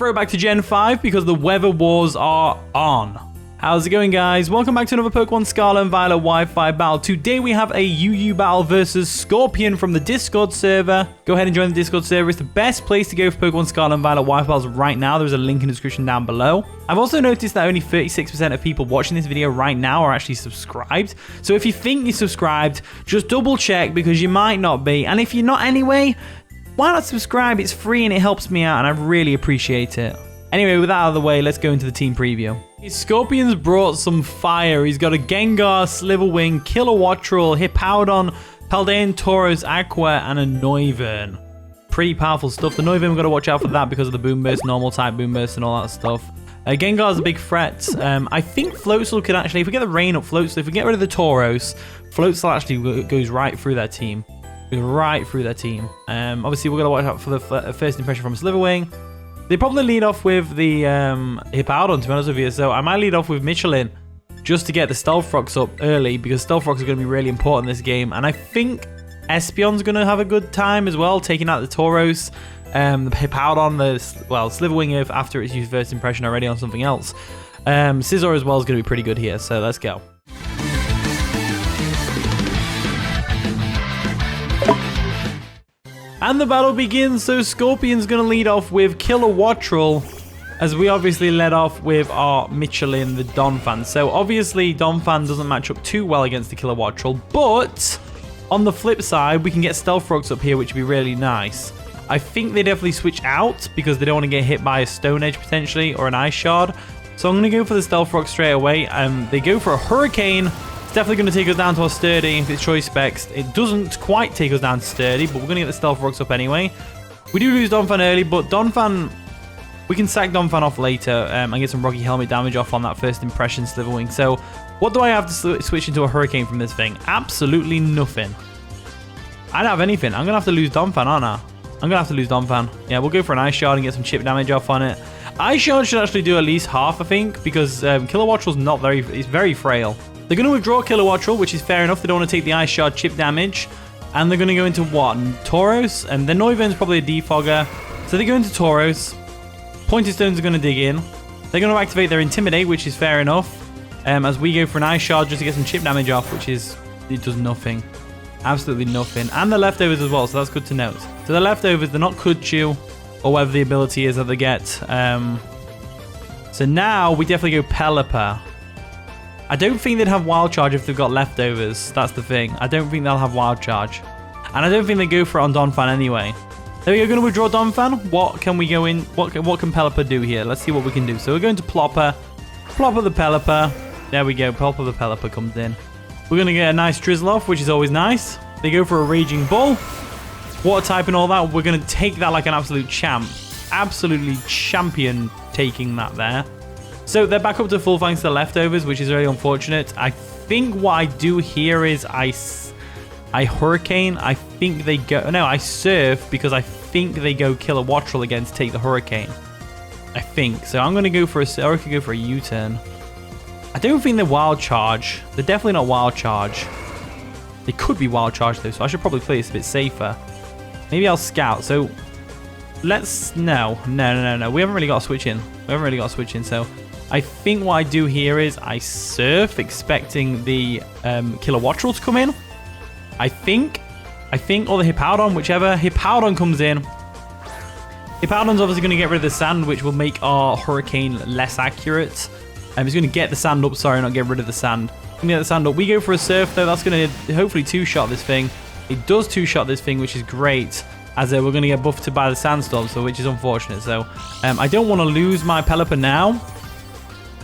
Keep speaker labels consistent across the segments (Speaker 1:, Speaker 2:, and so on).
Speaker 1: throwback to Gen 5 because the weather wars are on. How's it going, guys? Welcome back to another Pokemon Scarlet and Violet Wi-Fi battle. Today we have a UU battle versus Scorpion from the Discord server. Go ahead and join the Discord server. It's the best place to go for Pokemon Scarlet and Violet Wi-Fi battles right now. There's a link in the description down below. I've also noticed that only 36% of people watching this video right now are actually subscribed. So if you think you're subscribed, just double check because you might not be. And if you're not anyway, why not subscribe? It's free and it helps me out and I really appreciate it. Anyway, with that out of the way, let's go into the team preview. Scorpion's brought some fire. He's got a Gengar, Sliverwing, Kilowattrel, Hippowdon, Paldean, Tauros, Aqua, and a Noivern. Pretty powerful stuff. The Noivern, we've got to watch out for that because of the Boom Burst, normal type Boom Burst, and all that stuff. Gengar's a big threat. I think Floatzel could actually, if we get the rain up Floatzel, if we get rid of the Tauros, Floatzel actually goes right through their team. Right through their team. Obviously, we're going to watch out for the first impression from Sliverwing. They probably lead off with the Hippowdon, to be honest with you. So I might lead off with Michelin just to get the Stealth Rocks up early because Stealth Rocks are going to be really important in this game. And I think Espeon's going to have a good time as well, taking out the Tauros. The Hippowdon, Sliverwing after its used first impression already on something else. Scizor as well is going to be pretty good here. So let's go. And the battle begins, so Scorpion's going to lead off with Kilowattrel, as we obviously led off with our Michelin, the Donphan. So obviously Donphan doesn't match up too well against the Kilowattrel, but on the flip side, we can get Stealth Rocks up here, which would be really nice. I think they definitely switch out because they don't want to get hit by a Stone Edge potentially, or an Ice Shard. So I'm going to go for the Stealth Rock straight away. They go for a Hurricane. It's definitely going to take us down to our Sturdy if it's choice specs. It doesn't quite take us down to Sturdy, but we're going to get the Stealth Rocks up anyway. We do lose Donphan early, but Donphan, we can sack Donphan off later and get some Rocky Helmet damage off on that first impression Sliverwing. So what do I have to switch into a Hurricane from this thing? Absolutely nothing. I don't have anything. I'm going to have to lose Donphan, aren't I? I'm going to have to lose Donphan. Yeah, we'll go for an Ice Shard and get some chip damage off on it. Ice Shard should actually do at least half, I think, because Kilowattrel's not it's very frail. They're going to withdraw Kilowattrel, which is fair enough. They don't want to take the Ice Shard chip damage. And they're going to go into what? Tauros? And the Noivern's probably a defogger. So they go into Tauros. Pointed Stones are going to dig in. They're going to activate their Intimidate, which is fair enough. As we go for an Ice Shard just to get some chip damage off, which is... it does nothing. Absolutely nothing. And the leftovers as well, so that's good to note. So the leftovers, they're not Kudchu, or whatever the ability is that they get. So now we definitely go Pelipper. I don't think they'd have Wild Charge if they've got leftovers. That's the thing. I don't think they'll have Wild Charge. And I don't think they go for it on Donphan anyway. There we go, going to withdraw Donphan. What can we go in? What can Pelipper do here? Let's see what we can do. So we're going to Plopper. Plopper the Pelipper. There we go. Plopper the Pelipper comes in. We're going to get a nice Drizzle off, which is always nice. They go for a Raging Bull. Water type and all that. We're going to take that like an absolute champ. Absolutely champion taking that there. So they're back up to full thanks to the leftovers, which is very unfortunate. I think what I do here is I Hurricane. I think they go... no, I Surf because I think they go Kilowattrel again to take the Hurricane. I think. So I'm going to go for a... or I could go for a U-turn. I don't think they're Wild Charge. They're definitely not Wild Charge. They could be Wild Charge though, so I should probably play this a bit safer. Maybe I'll Scout. So let's... no. We haven't really got a switch in. So... I think what I do here is I Surf, expecting the Kilowattrel to come in. I think, or the Hippowdon, whichever. Hippowdon comes in. Hippowdon's obviously going to get rid of the sand, which will make our Hurricane less accurate. He's going to get the sand up, sorry, not get rid of the sand. Going to get the sand up. We go for a Surf, though. That's going to hopefully two-shot this thing. It does two-shot this thing, which is great, as we're going to get buffed by the Sandstorm, so which is unfortunate. So I don't want to lose my Pelipper now.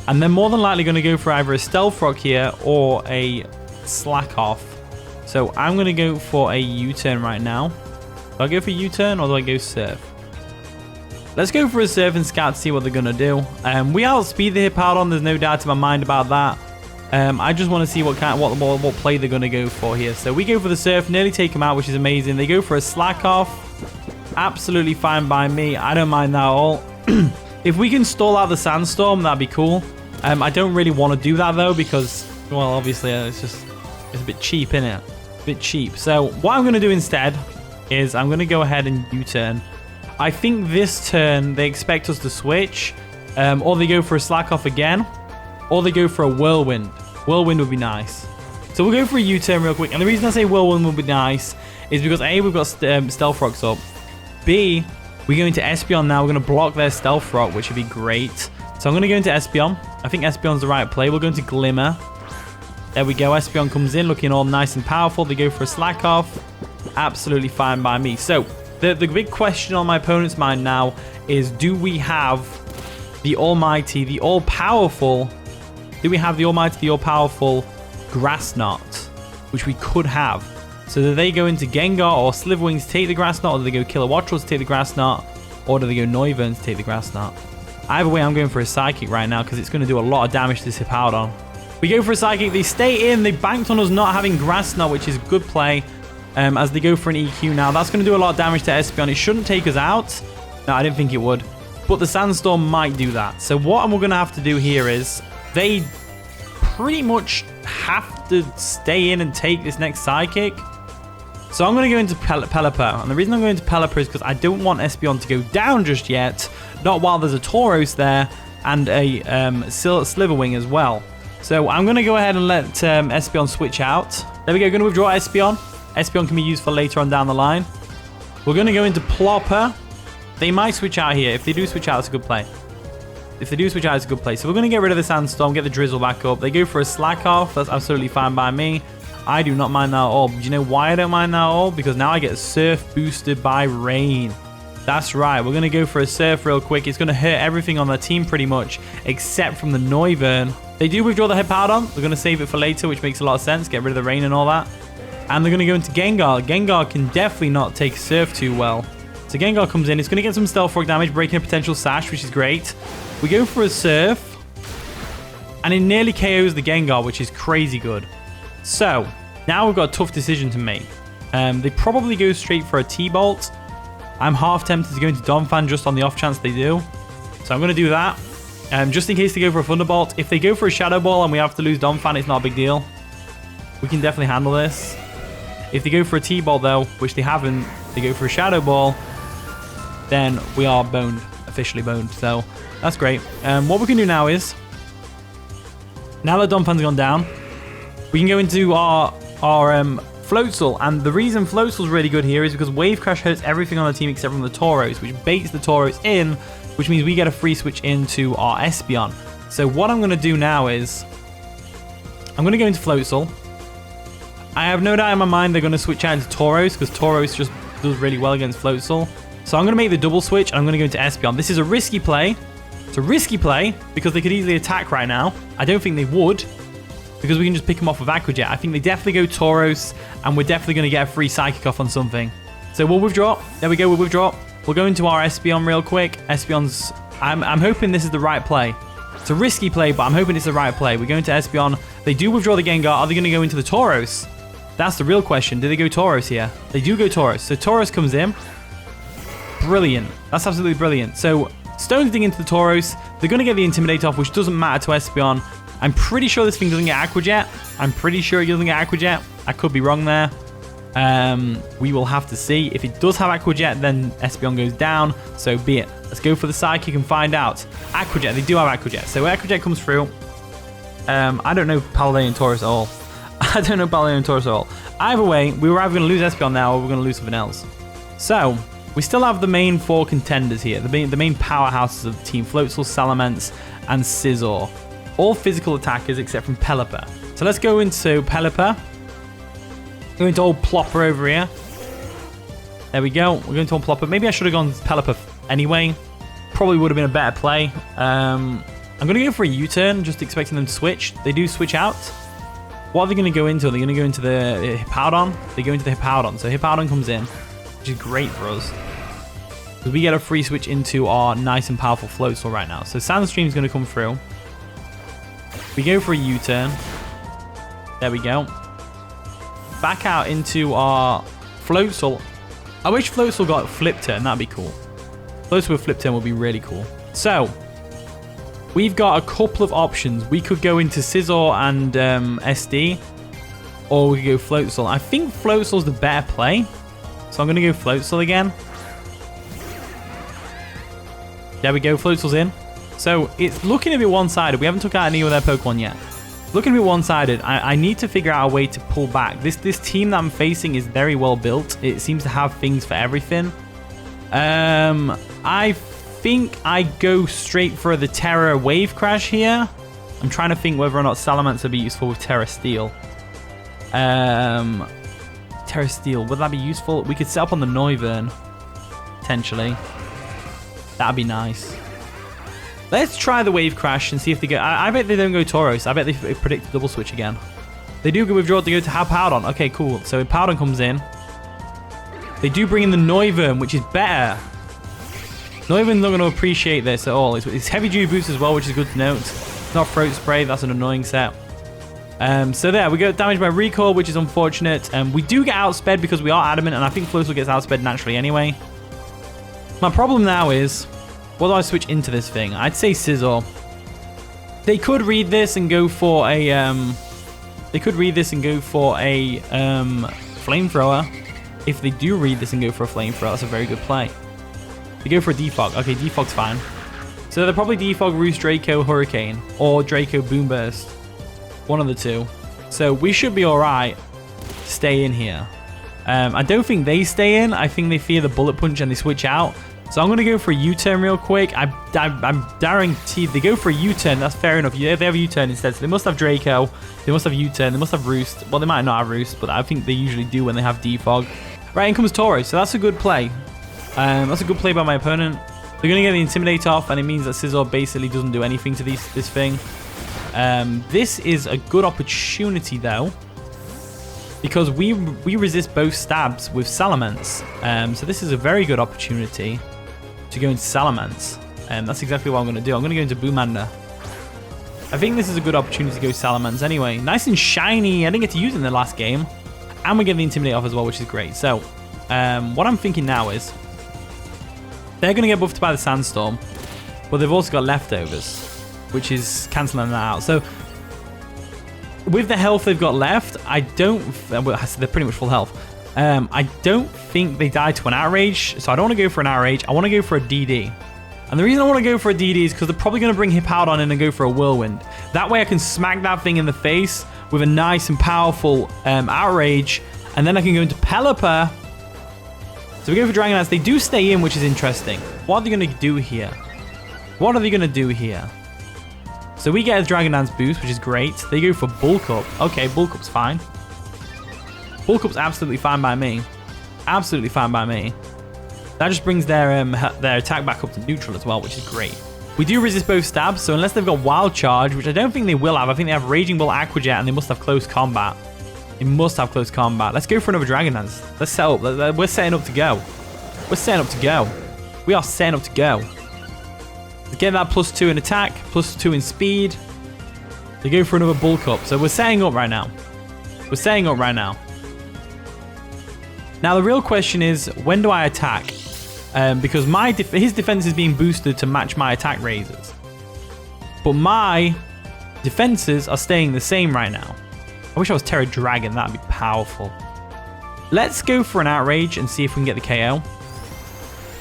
Speaker 1: And they're more than likely going to go for either a Stealth Rock here or a Slack Off. So I'm going to go for a U-turn right now. Do I go for U-turn or do I go Surf? Let's go for a Surf and Scout to see what they're going to do. We outspeed the Hippowdon. There's no doubt in my mind about that. I just want to see what play they're going to go for here. So we go for the Surf, nearly take them out, which is amazing. They go for a Slack Off. Absolutely fine by me. I don't mind that at all. If we can stall out the Sandstorm, that'd be cool. I don't really want to do that though because, well, obviously it's a bit cheap, isn't it? A bit cheap. So what I'm going to do instead is I'm going to go ahead and U-turn. I think this turn they expect us to switch, or they go for a Slack Off again, or they go for a Whirlwind. Whirlwind would be nice. So we'll go for a U-turn real quick. And the reason I say Whirlwind would be nice is because A, we've got Stealth Rocks up. B, we're going to Espeon now. We're going to block their Stealth Rock, which would be great. So I'm going to go into Espeon. I think Espeon's the right play. We'll go into Glimmer. There we go. Espeon comes in looking all nice and powerful. They go for a Slack Off. Absolutely fine by me. So the big question on my opponent's mind now is, do we have the almighty, the all-powerful... Do we have the almighty, the all-powerful Grass Knot, which we could have? So do they go into Gengar or Slitherwing to take the Grass Knot, or do they go Kilowattrel to take the Grass Knot, or do they go Noivern to take the Grass Knot? Either way, I'm going for a Psychic right now because it's going to do a lot of damage to this Hippowdon. We go for a Psychic. They stay in. They banked on us not having Grass Knot, which is a good play, as they go for an EQ now. That's going to do a lot of damage to Espeon. It shouldn't take us out. No, I didn't think it would. But the Sandstorm might do that. So what we're going to have to do here is... They pretty much have to stay in and take this next Psychic. So I'm going to go into Pelipper. And the reason I'm going to Pelipper is because I don't want Espeon to go down just yet. Not while there's a Tauros there and a Slitherwing as well. So I'm going to go ahead and let Espeon switch out. There we go. Going to withdraw Espeon. Espeon can be used for later on down the line. We're going to go into Plopper. They might switch out here. If they do switch out, it's a good play. If they do switch out, it's a good play. So we're going to get rid of the Sandstorm, get the Drizzle back up. They go for a Slack Off. That's absolutely fine by me. I do not mind that at all. Do you know why I don't mind that at all? Because now I get Surf boosted by Rain. That's right. We're going to go for a Surf real quick. It's going to hurt everything on their team pretty much, except from the Noivern. They do withdraw the Hippowdon. They're going to save it for later, which makes a lot of sense. Get rid of the Rain and all that. And they're going to go into Gengar. Gengar can definitely not take Surf too well. So Gengar comes in. It's going to get some Stealth Rock damage, breaking a potential Sash, which is great. We go for a Surf. And it nearly KOs the Gengar, which is crazy good. So, now we've got a tough decision to make. They probably go straight for a T-Bolt. I'm half tempted to go into Donphan just on the off chance they do. So I'm going to do that. Just in case they go for a Thunderbolt. If they go for a Shadow Ball and we have to lose Donphan, it's not a big deal. We can definitely handle this. If they go for a T-Bolt though, which they haven't, they go for a Shadow Ball, then we are boned. Officially boned. So that's great. What we can do now is, now that Donphan's gone down, we can go into our Floatzel. And the reason Floatzel's really good here is because Wave Crash hurts everything on the team except from the Tauros, which baits the Tauros in, which means we get a free switch into our Espeon. So what I'm going to do now is, I'm going to go into Floatzel. I have no doubt in my mind they're going to switch out into Tauros, because Tauros just does really well against Floatzel. So I'm going to make the double switch, and I'm going to go into Espeon. This is a risky play. It's a risky play, because they could easily attack right now. I don't think they would, because we can just pick them off with Aqua Jet. I think they definitely go Tauros, and we're definitely going to get a free Psychic off on something. So we'll withdraw. There we go, we'll withdraw. We'll go into our Espeon real quick. Espeon's... I'm hoping this is the right play. It's a risky play, but I'm hoping it's the right play. We go into Espeon. They do withdraw the Gengar. Are they going to go into the Tauros? That's the real question. Do they go Tauros here? They do go Tauros. So Tauros comes in. Brilliant. That's absolutely brilliant. So Stone's digging into the Tauros. They're going to get the Intimidate off, which doesn't matter to Espeon. I'm pretty sure this thing doesn't get Aqua Jet. I'm pretty sure it doesn't get Aqua Jet. I could be wrong there. We will have to see. If it does have Aqua Jet, then Espeon goes down. So be it. Let's go for the Psychic and find out. Aqua Jet. They do have Aqua Jet. So Aqua Jet comes through. I don't know Paladin and Tauros at all. I don't know Paladin and Tauros at all. Either way, we were either going to lose Espeon now or we're going to lose something else. So we still have the main four contenders here. The main powerhouses of the team. Floatzel, Salamence, and Scizor. All physical attackers except from Pelipper. So let's go into Pelipper. Go into old Plopper over here. There we go. We're going to old Plopper. Maybe I should have gone Pelipper anyway. Probably would have been a better play. I'm going to go for a U-turn, just expecting them to switch. They do switch out. What are they going to go into? Are they going to go into the Hippowdon? They go into the Hippowdon. So Hippowdon comes in, which is great for us, because we get a free switch into our nice and powerful Floatzel right now. So Sandstream's going to come through. We go for a U-turn. There we go. Back out into our Floatzel. I wish Floatzel got Flip Turn. That'd be cool. Floatzel with Flip Turn would be really cool. So we've got a couple of options. We could go into Scizor and SD, or we could go Floatzel. I think Floatzel's the better play, so I'm going to go Floatzel again. There we go. Floatzel's in. So it's looking a bit one-sided. We haven't took out any of their Pokemon yet. Looking a bit one-sided. I need to figure out a way to pull back. This team that I'm facing is very well built. It seems to have things for everything. I think I go straight for the Tera Wave Crash here. I'm trying to think whether or not Salamence would be useful with Tera Steel. Tera Steel, would that be useful? We could set up on the Noivern, potentially. That'd be nice. Let's try the Wave Crash and see if they go. I bet they don't go Tauros. I bet they predict double switch again. They do go withdraw to go to Hippowdon. Okay, cool. So Hippowdon comes in. They do bring in the Noivern, which is better. Noivern's not going to appreciate this at all. It's heavy duty boost as well, which is good to note. It's not Throat Spray. That's an annoying set. So there, we get damaged by Recoil, which is unfortunate. We do get outsped because we are Adamant, and I think Floatzel gets outsped naturally anyway. My problem now is, what do I switch into this thing? I'd say Scizor. They could read this and go for a Flamethrower. If they do read this and go for a Flamethrower, that's a very good play. They go for a Defog. Okay, Defog's fine. So they're probably Defog, Roost, Draco, Hurricane, or Draco, Boomburst. One of the two. So we should be alright to stay in here. I don't think they stay in. I think they fear the Bullet Punch and they switch out. So I'm going to go for a U-turn real quick. I'm guaranteed they go for a U-turn. That's fair enough. They have a U-turn instead. So they must have Draco. They must have U-turn. They must have Roost. Well, they might not have Roost, but I think they usually do when they have Defog. Right, in comes Tauros. So that's a good play. That's a good play by my opponent. They're going to get the Intimidate off, and it means that Scizor basically doesn't do anything to this thing. This is a good opportunity, though, because we resist both stabs with Salamence. So this is a very good opportunity to go into Salamence. That's exactly what I'm going to do. I'm going to go into Boomanda. I think this is a good opportunity to go Salamence anyway. Nice and shiny. I didn't get to use it in the last game. And we're getting the Intimidate off as well, which is great. So what I'm thinking now is they're going to get buffed by the Sandstorm, but they've also got leftovers, which is cancelling that out. So with the health they've got left, I don't... Well, they're pretty much full health. I don't think they die to an Outrage, so I don't want to go for an Outrage. I want to go for a DD. And the reason I want to go for a DD is because they're probably going to bring Hippowdon in and go for a Whirlwind. That way I can smack that thing in the face with a nice and powerful Outrage, and then I can go into Pelipper. So we go for Dragon Dance. They do stay in, which is interesting. What are they going to do here? What are they going to do here? So we get a Dragon Dance boost, which is great. They go for Bulk Up. Okay, Bulk Up's fine. Bulk Up's absolutely fine by me. Absolutely fine by me. That just brings their attack back up to neutral as well, which is great. We do resist both stabs, so unless they've got Wild Charge, which I don't think they will have. I think they have Raging Bull, Aqua Jet, and they must have Close Combat. They must have Close Combat. Let's go for another Dragon Dance. Let's set up. We're setting up to go. We're setting up to go. We are setting up to go. Get that +2 in attack, +2 in speed. They go for another Bulk Up. So we're setting up right now. We're setting up right now. Now the real question is, when do I attack? Because his defense is being boosted to match my attack raises. But my defenses are staying the same right now. I wish I was Terra Dragon. That'd be powerful. Let's go for an Outrage and see if we can get the KO.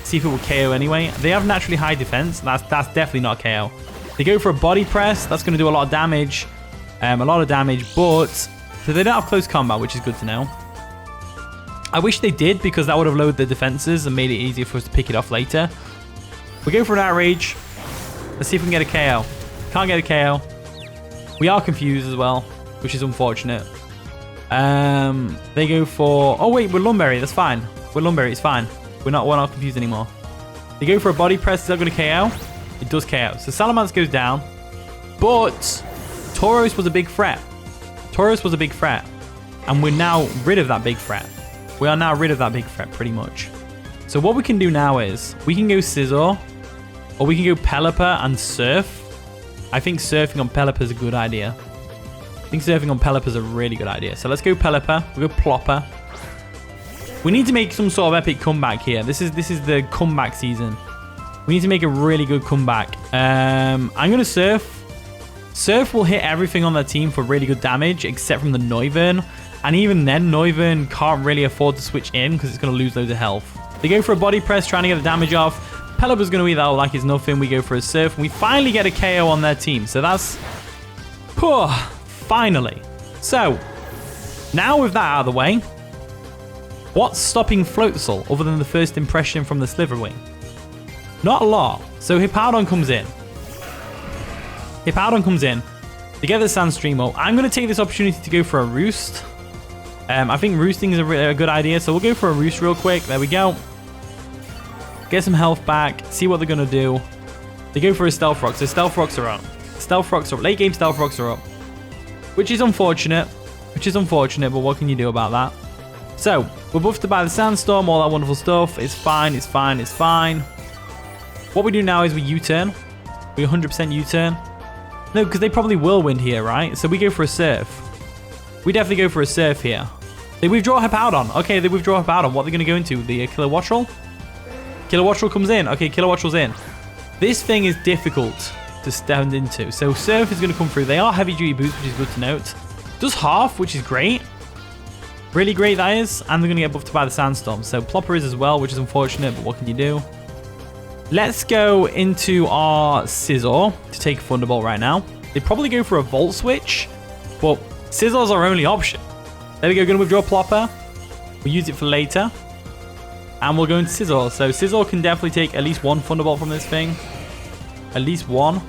Speaker 1: See if it will KO anyway. They have naturally high defense. That's definitely not KO. They go for a Body Press. That's going to do a lot of damage. But so they don't have Close Combat, which is good to know. I wish they did, because that would have lowered the defenses and made it easier for us to pick it off later. We go for an Outrage. Let's see if we can get a KO. Can't get a KO. We are confused as well, which is unfortunate. They go for... Oh, wait, we're Lumberry. That's fine. We're Lumberry. It's fine. We're not confused anymore. They go for a Body Press. Is that going to KO? It does KO. So Salamence goes down. But Tauros was a big threat. Tauros was a big threat. And we're now rid of that big threat. We are now rid of that big threat, pretty much. So what we can do now is, we can go Scizor, or we can go Pelipper and Surf. I think surfing on Pelipper is a good idea. I think surfing on Pelipper is a really good idea. So let's go Pelipper. We'll go Plopper. We need to make some sort of epic comeback here. This is the comeback season. We need to make a really good comeback. I'm going to Surf. Surf will hit everything on their team for really good damage, except from the Noivern. And even then, Noivern can't really afford to switch in because it's going to lose loads of health. They go for a Body Press, trying to get the damage off. Pelipper's going to eat that like it's nothing. We go for a Surf. And we finally get a KO on their team. So that's... finally. So, now with that out of the way, what's stopping Floatzel other than the first impression from the Slitherwing? Not a lot. So Hippowdon comes in. Hippowdon comes in. To get the Sandstream up, I'm going to take this opportunity to go for a Roost. I think roosting is a good idea, so we'll go for a Roost real quick. There we go. Get some health back, see what they're going to do. They go for a Stealth Rock, so Stealth Rocks are up. Stealth Rocks are up. Late game Stealth Rocks are up. Which is unfortunate, but what can you do about that? So, we're buffed by the Sandstorm, all that wonderful stuff. It's fine, it's fine, it's fine. What we do now is we U-turn. We 100% U-turn. No, because they probably will win here, right? So we go for a Surf. We definitely go for a Surf here. They withdraw Hippowdon. Okay, they withdraw Hippowdon. What are they going to go into? The Killer Wattrel? Killer Wattrel comes in. Okay, Killer Wattrel's in. This thing is difficult to stand into. So Surf is going to come through. They are heavy duty boots, which is good to note. Does half, which is great. Really great, that is. And they're going to get buffed by the Sandstorm. So Plopper is as well, which is unfortunate, but what can you do? Let's go into our Scizor to take a Thunderbolt right now. They probably go for a Volt Switch, but Scizzor's our only option. There we go, going to withdraw Plopper. We'll use it for later. And we'll go into Scizor. So Scizor can definitely take at least one Thunderbolt from this thing. At least one.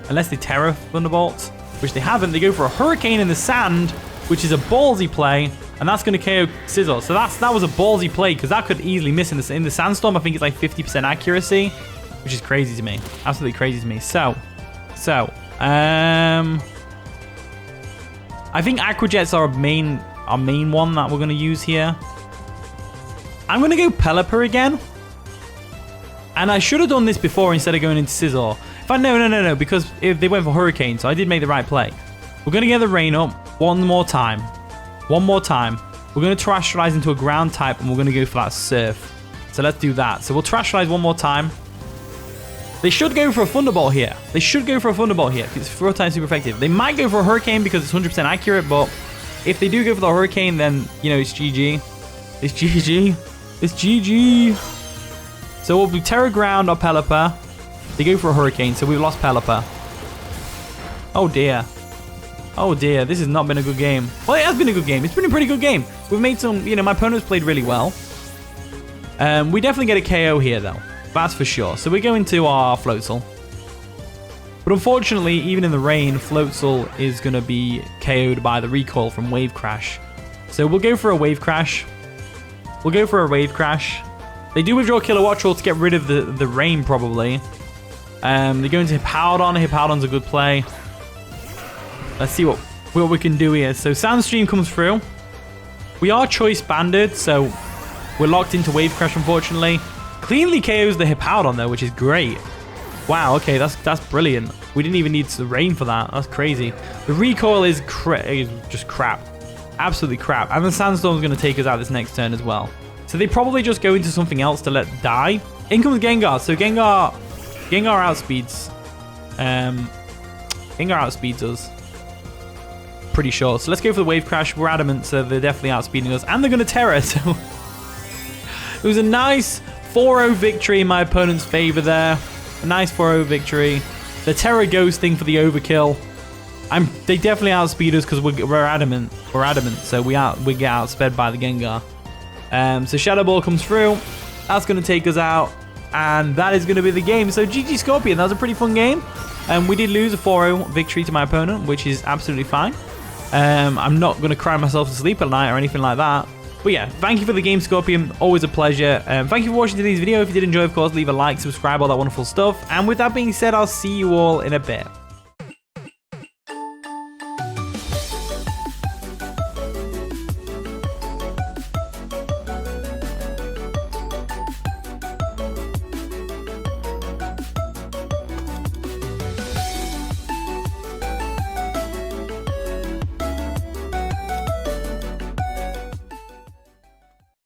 Speaker 1: Unless they Tera Thunderbolt, which they haven't. They go for a Hurricane in the sand, which is a ballsy play. And that's going to KO Scizor. So that was a ballsy play because that could easily miss in the Sandstorm. I think it's like 50% accuracy, which is crazy to me. Absolutely crazy to me. So, I think Aqua Jet's our main one that we're going to use here. I'm going to go Pelipper again. And I should have done this before instead of going into Scizor. No, because if they went for Hurricane, so I did make the right play. We're going to get the Rain up one more time. One more time. We're going to Terastallize into a ground type and we're going to go for that Surf. So let's do that. So we'll Terastallize one more time. They should go for a Thunderbolt here. It's 4 times super effective. They might go for a Hurricane because it's 100% accurate, but if they do go for the Hurricane, then, you know, it's GG. It's GG. It's GG. So we'll be Terra Ground or Pelipper. They go for a Hurricane, so we've lost Pelipper. Oh dear. Oh dear, this has not been a good game. Well, it has been a good game. It's been a pretty good game. We've made some, you know, my opponent's played really well. We definitely get a KO here, though. That's for sure. So we go into our Floatzel. But unfortunately, even in the rain, Floatzel is going to be KO'd by the recoil from Wave Crash. So we'll go for a Wave Crash. They do withdraw Killer Wattrel to get rid of the rain, probably. They go into Hippowdon. Hippowdon's a good play. Let's see what we can do here. So Sandstream comes through. We are choice banded, so we're locked into Wave Crash, unfortunately. Cleanly KOs the Hippowdon, though, which is great. Wow, okay, that's brilliant. We didn't even need the rain for that. That's crazy. The recoil is just crap. Absolutely crap. And the Sandstorm's going to take us out this next turn as well. So they probably just go into something else to let die. In comes Gengar. So Gengar outspeeds. Gengar outspeeds us. Pretty sure. So let's go for the Wave Crash. We're adamant, so they're definitely outspeeding us. And they're going to Tera. So it was a nice 4-0 victory in my opponent's favor there. A nice 4-0 victory. The Tera ghosting for the overkill. They definitely outspeed us because we're adamant. So we get outsped by the Gengar. So Shadow Ball comes through. That's going to take us out. And that is going to be the game. So GG Scorpion. That was a pretty fun game. We did lose a 4-0 victory to my opponent, which is absolutely fine. I'm not going to cry myself to sleep at night or anything like that. But yeah, thank you for the game, Scorpion. Always a pleasure. Thank you for watching today's video. If you did enjoy, of course, leave a like, subscribe, all that wonderful stuff. And with that being said, I'll see you all in a bit.